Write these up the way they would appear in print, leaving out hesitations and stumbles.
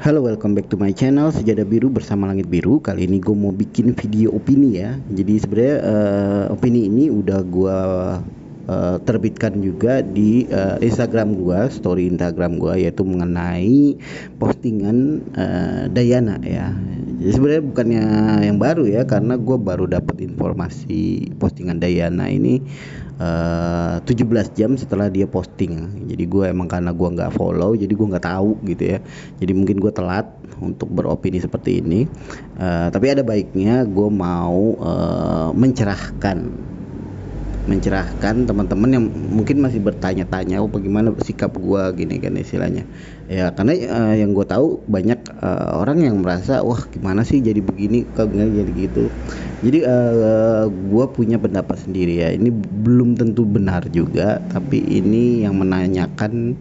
Halo, welcome back to my channel Sejadah Biru bersama Langit Biru. Kali ini gue mau bikin video opini ya. Jadi sebenarnya opini ini udah gue terbitkan juga di Instagram gue, story Instagram gue, yaitu mengenai postingan Dayana ya. Jadi sebenarnya bukannya yang baru ya, karena gue baru dapat informasi postingan Dayana ini 17 jam setelah dia posting. Jadi gue emang karena gue nggak follow, jadi gue nggak tahu gitu ya. Jadi mungkin gue telat untuk beropini seperti ini. Tapi ada baiknya gue mau mencerahkan teman-teman yang mungkin masih bertanya-tanya, oh bagaimana sikap gue gini kan istilahnya ya. Karena yang gue tahu banyak orang yang merasa wah gimana sih jadi begini, kok jadi gitu. Jadi gue punya pendapat sendiri ya. Ini belum tentu benar juga, tapi ini yang menanyakan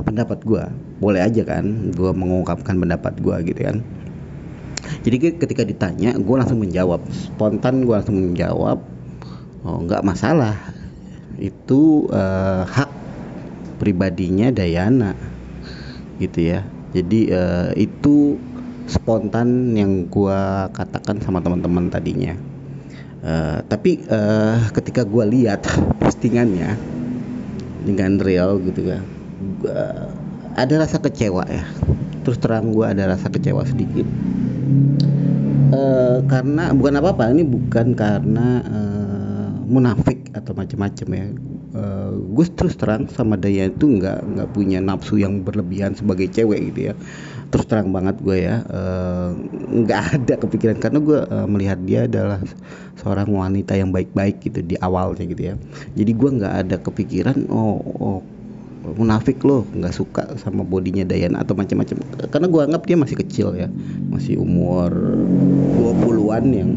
pendapat gue. Boleh aja kan gue mengungkapkan pendapat gue gitu kan. Jadi ketika ditanya gue langsung menjawab, spontan gue langsung menjawab, oh nggak masalah, itu hak pribadinya Dayana gitu ya. Jadi itu spontan yang gua katakan sama teman-teman tadinya. Tapi ketika gua lihat postingannya dengan real gitu kan, ada rasa kecewa ya. Terus terang gua ada rasa kecewa sedikit. Karena bukan apa-apa, ini bukan karena munafik atau macam-macam ya. Gue terus terang sama Daya itu nggak punya nafsu yang berlebihan sebagai cewek gitu ya. Terus terang banget gue ya, nggak ada kepikiran, karena gue melihat dia adalah seorang wanita yang baik-baik gitu di awalnya gitu ya. Jadi gue nggak ada kepikiran oh munafik loh, nggak suka sama bodinya Dayana atau macam-macam, karena gue anggap dia masih kecil ya, masih umur 20-an yang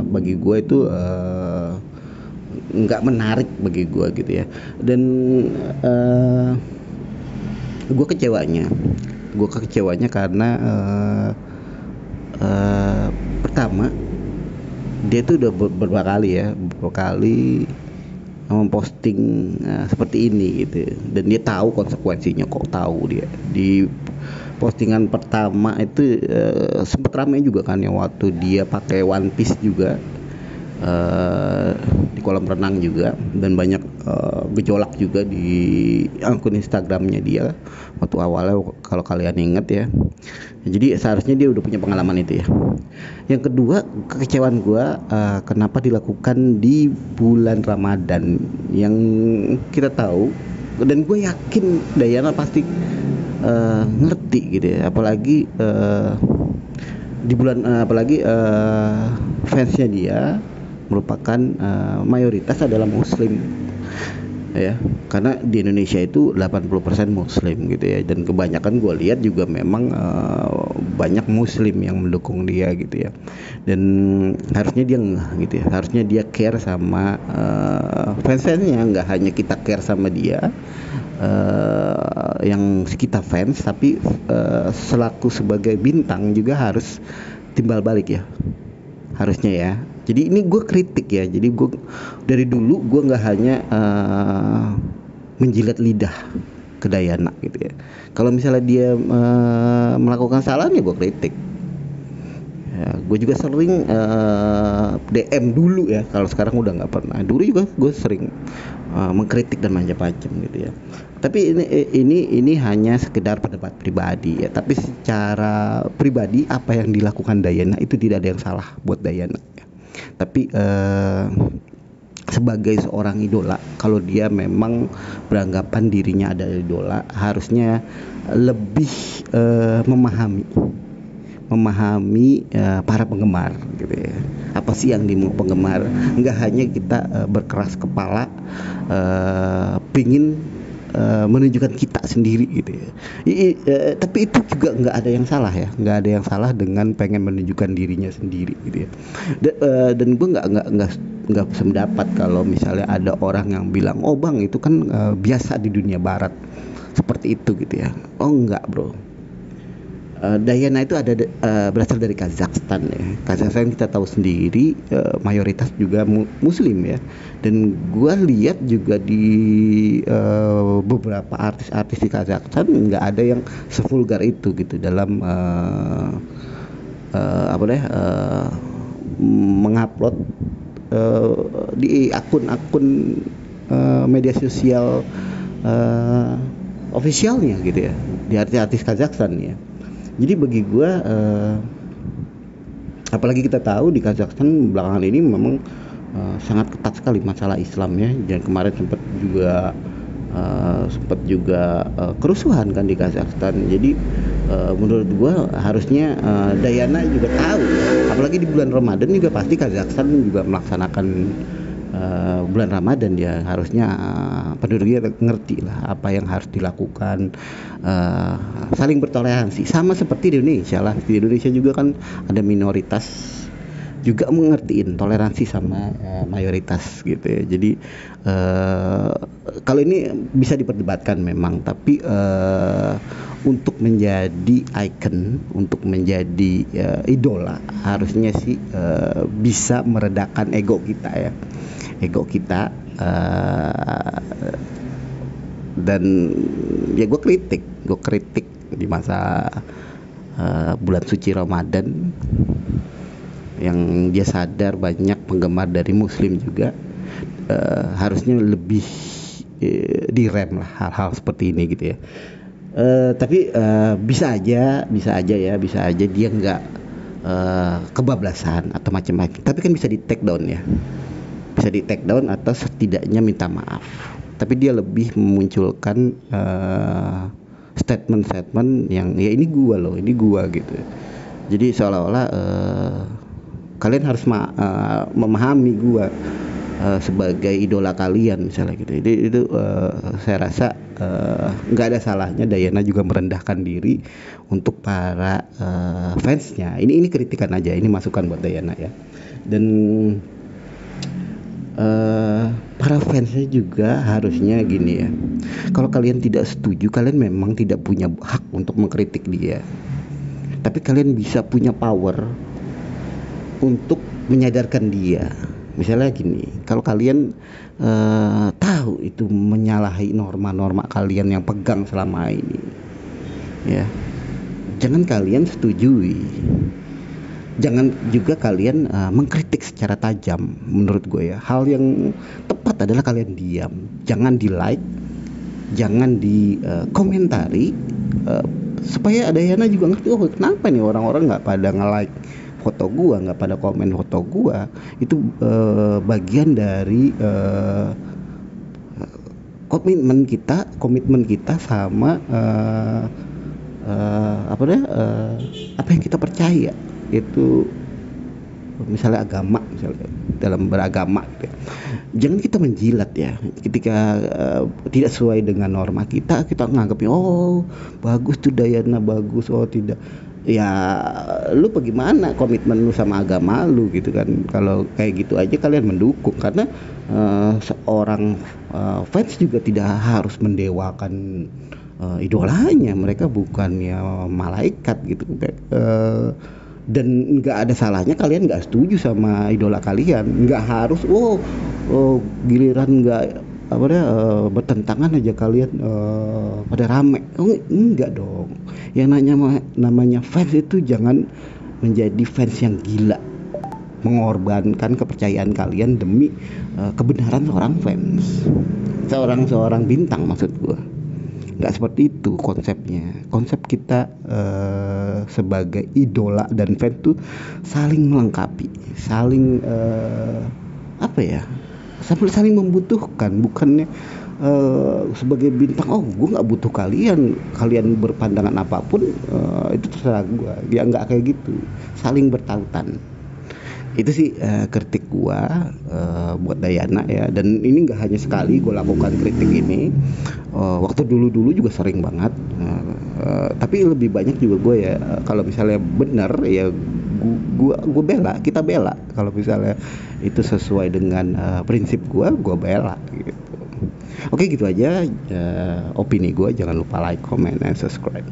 bagi gue itu nggak menarik bagi gue gitu ya. Dan gue kecewanya karena pertama dia tuh udah beberapa kali memposting seperti ini gitu, dan dia tahu konsekuensinya. Kok tahu dia di postingan pertama itu sempat ramai juga kan ya, waktu dia pakai one piece juga di kolam renang juga, dan banyak gejolak juga di akun Instagramnya dia waktu awalnya, kalau kalian inget ya. Jadi seharusnya dia udah punya pengalaman itu ya. Yang kedua, kekecewaan gue kenapa dilakukan di bulan Ramadan yang kita tahu, dan gue yakin Dayana pasti ngerti gitu ya, apalagi di bulan fansnya dia merupakan mayoritas adalah muslim ya, karena di Indonesia itu 80% muslim gitu ya, dan kebanyakan gue lihat juga memang banyak muslim yang mendukung dia gitu ya. Dan harusnya dia gitu ya, harusnya dia care sama fansnya, nggak hanya kita care sama dia yang kita fans, tapi selaku sebagai bintang juga harus timbal balik ya, harusnya ya. Jadi ini gue kritik ya. Jadi gue dari dulu gue nggak hanya menjilat lidah ke Dayana gitu ya. Kalau misalnya dia melakukan salah ya gue kritik. Ya, gue juga sering DM dulu ya. Kalau sekarang udah nggak pernah. Dulu juga gue sering mengkritik dan macam-macam gitu ya. Tapi ini hanya sekedar pendapat pribadi ya. Tapi secara pribadi apa yang dilakukan Dayana itu tidak ada yang salah buat Dayana. Tapi sebagai seorang idola, kalau dia memang beranggapan dirinya adalah idola, harusnya lebih memahami para penggemar gitu ya. Apa sih yang dimau penggemar? Nggak hanya kita berkeras kepala pingin menunjukkan kita sendiri gitu ya. Tapi itu juga nggak ada yang salah ya, nggak ada yang salah dengan pengen menunjukkan dirinya sendiri gitu ya. Dan gue nggak sependapat kalau misalnya ada orang yang bilang, oh bang itu kan biasa di dunia barat seperti itu gitu ya. Oh enggak bro, Diana itu berasal dari Kazakhstan ya. Kazakhstan kita tahu sendiri mayoritas juga Muslim ya. Dan gua lihat juga di beberapa artis-artis di Kazakhstan nggak ada yang sevulgar itu gitu dalam mengupload di akun-akun media sosial officialnya gitu ya, di artis-artis Kazakhstan ya. Jadi bagi gue apalagi kita tahu di Kazakhstan belakangan ini memang sangat ketat sekali masalah Islamnya, dan kemarin sempat juga kerusuhan kan di Kazakhstan. Jadi menurut gue harusnya Diana juga tahu, apalagi di bulan Ramadan juga pasti Kazakhstan juga melaksanakan bulan Ramadan, dia harusnya penduduknya ngerti lah apa yang harus dilakukan, saling bertoleransi sama seperti di Indonesia lah. Di Indonesia juga kan ada minoritas juga mengertiin toleransi sama mayoritas gitu ya. Jadi kalau ini bisa diperdebatkan memang, tapi untuk menjadi icon, untuk menjadi idola, harusnya sih bisa meredakan ego kita ya, dan ya gue kritik di masa bulan suci Ramadan yang dia sadar banyak penggemar dari Muslim juga, harusnya lebih direm lah hal-hal seperti ini gitu ya. Tapi bisa aja dia nggak kebablasan atau macam-macam, tapi kan bisa di take down atau setidaknya minta maaf. Tapi dia lebih memunculkan statement yang ya ini gua gitu. Jadi seolah-olah kalian harus memahami gua sebagai idola kalian misalnya gitu. Itu saya rasa nggak ada salahnya Diana juga merendahkan diri untuk para fansnya. Ini kritikan aja, ini masukan buat Diana ya. Dan para fansnya juga harusnya gini ya, kalau kalian tidak setuju, kalian memang tidak punya hak untuk mengkritik dia, tapi kalian bisa punya power untuk menyadarkan dia. Misalnya gini, kalau kalian tahu itu menyalahi norma-norma kalian yang pegang selama ini ya, jangan kalian setujui. Jangan juga kalian mengkritik secara tajam. Menurut gue ya, hal yang tepat adalah kalian diam, jangan di like, jangan di komentari, supaya Diana juga ngerti, oh kenapa nih orang-orang nggak pada nge-like foto gua, nggak pada komen foto gua. Itu bagian dari komitmen kita sama apa yang kita percaya. Itu misalnya agama, misalnya dalam beragama gitu ya. Jangan kita menjilat ya ketika tidak sesuai dengan norma kita nganggapnya oh bagus tuh Diana, bagus, oh tidak. Ya lu bagaimana komitmen lu sama agama lu gitu kan. Kalau kayak gitu aja kalian mendukung, karena seorang fans juga tidak harus mendewakan idolanya. Mereka bukannya malaikat gitu. Dan nggak ada salahnya kalian nggak setuju sama idola kalian, nggak harus giliran nggak bertentangan aja kalian pada rame. Enggak dong. Yang namanya fans itu jangan menjadi fans yang gila, mengorbankan kepercayaan kalian demi kebenaran seorang bintang maksud gua. Nggak seperti itu konsepnya. Konsep kita sebagai idola dan fan tuh saling melengkapi, saling saling membutuhkan. Bukannya sebagai bintang, oh gue nggak butuh kalian berpandangan apapun, itu terserah gue. Ya nggak kayak gitu, saling bertautan. Itu sih kritik gue buat Diana ya. Dan ini nggak hanya sekali gue lakukan kritik ini, waktu dulu juga sering banget, tapi lebih banyak juga gue ya kalau misalnya benar ya kita bela. Kalau misalnya itu sesuai dengan prinsip gue bela gitu. Oke gitu aja opini gue. Jangan lupa like, comment, and subscribe.